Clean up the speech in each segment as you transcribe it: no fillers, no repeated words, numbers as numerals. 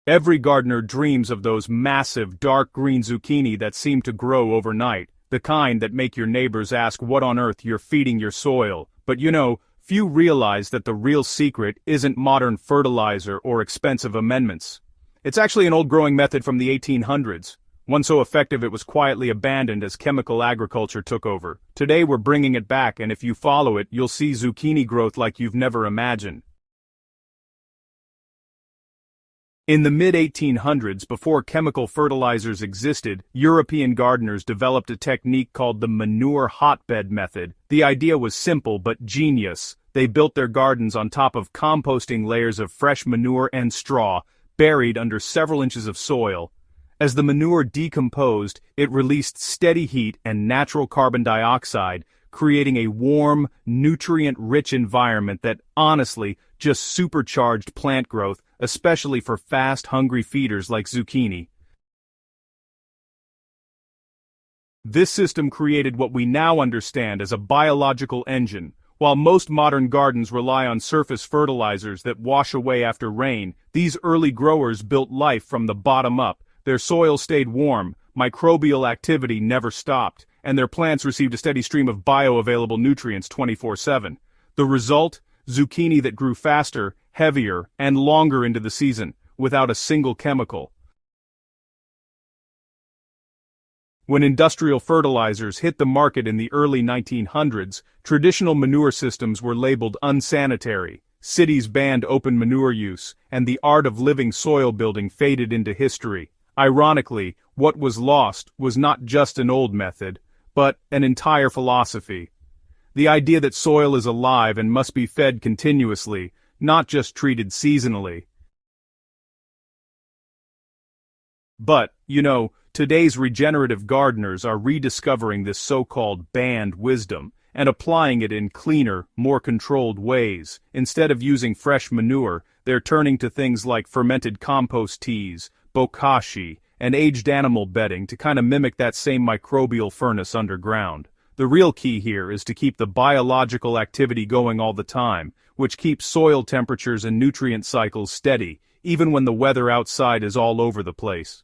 Every gardener dreams of those massive, dark green zucchini that seem to grow overnight, the kind that make your neighbors ask what on earth you're feeding your soil. But few realize that the real secret isn't modern fertilizer or expensive amendments. It's actually an old growing method from the 1800s, one so effective it was quietly abandoned as chemical agriculture took over. Today we're bringing it back, and if you follow it, you'll see zucchini growth like you've never imagined. In the mid-1800s, before chemical fertilizers existed, European gardeners developed a technique called the manure hotbed method. The idea was simple but genius. They built their gardens on top of composting layers of fresh manure and straw, buried under several inches of soil. As the manure decomposed, it released steady heat and natural carbon dioxide, creating a warm, nutrient-rich environment that, honestly, just supercharged plant growth, especially for fast, hungry feeders like zucchini. This system created what we now understand as a biological engine. While most modern gardens rely on surface fertilizers that wash away after rain, these early growers built life from the bottom up. Their soil stayed warm, microbial activity never stopped, and their plants received a steady stream of bioavailable nutrients 24/7. The result? Zucchini that grew faster, heavier, and longer into the season, without a single chemical. When industrial fertilizers hit the market in the early 1900s, traditional manure systems were labeled unsanitary, cities banned open manure use, and the art of living soil building faded into history. Ironically, what was lost was not just an old method, but an entire philosophy. The idea that soil is alive and must be fed continuously, not just treated seasonally. But, today's regenerative gardeners are rediscovering this so-called banned wisdom, and applying it in cleaner, more controlled ways. Instead of using fresh manure, they're turning to things like fermented compost teas, bokashi, and aged animal bedding to kind of mimic that same microbial furnace underground. The real key here is to keep the biological activity going all the time, which keeps soil temperatures and nutrient cycles steady, even when the weather outside is all over the place.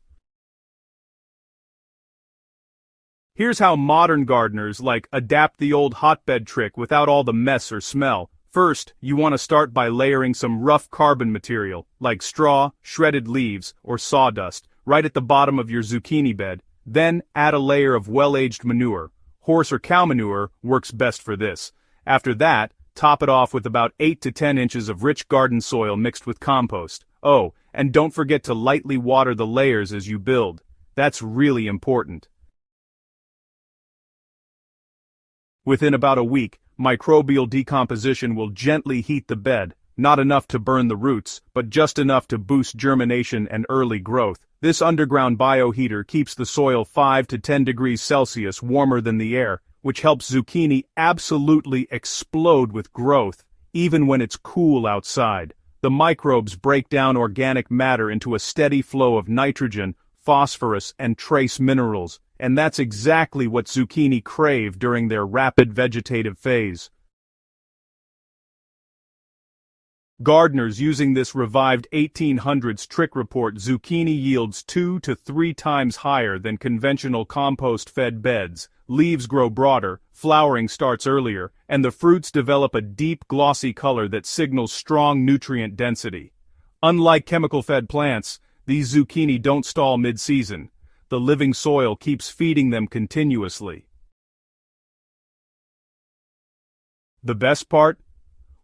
Here's how modern gardeners adapt the old hotbed trick without all the mess or smell. First, you want to start by layering some rough carbon material, like straw, shredded leaves, or sawdust, right at the bottom of your zucchini bed. Then, add a layer of well-aged manure. Horse or cow manure works best for this. After that, top it off with about 8 to 10 inches of rich garden soil mixed with compost. Oh, and don't forget to lightly water the layers as you build. That's really important. Within about a week, microbial decomposition will gently heat the bed, not enough to burn the roots, but just enough to boost germination and early growth. This underground bioheater keeps the soil 5 to 10 degrees Celsius warmer than the air, which helps zucchini absolutely explode with growth, even when it's cool outside. The microbes break down organic matter into a steady flow of nitrogen, phosphorus, and trace minerals, and that's exactly what zucchini crave during their rapid vegetative phase. Gardeners using this revived 1800s trick report zucchini yields 2 to 3 times higher than conventional compost-fed beds, leaves grow broader, flowering starts earlier, and the fruits develop a deep glossy color that signals strong nutrient density. Unlike chemical-fed plants, these zucchini don't stall mid-season. The living soil keeps feeding them continuously. The best part?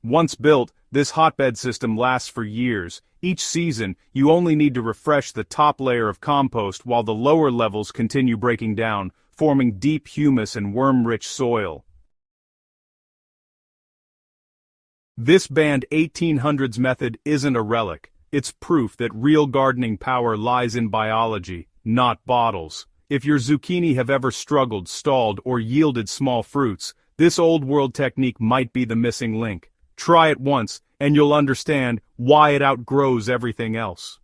Once built, this hotbed system lasts for years. Each season, you only need to refresh the top layer of compost while the lower levels continue breaking down, forming deep humus and worm-rich soil. This banned 1800s method isn't a relic. It's proof that real gardening power lies in biology, not bottles. If your zucchini have ever struggled, stalled, or yielded small fruits, this old-world technique might be the missing link. Try it once, and you'll understand why it outgrows everything else.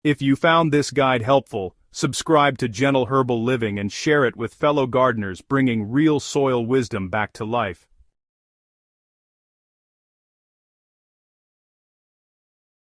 If you found this guide helpful, subscribe to Gentle Herbal Living and share it with fellow gardeners bringing real soil wisdom back to life.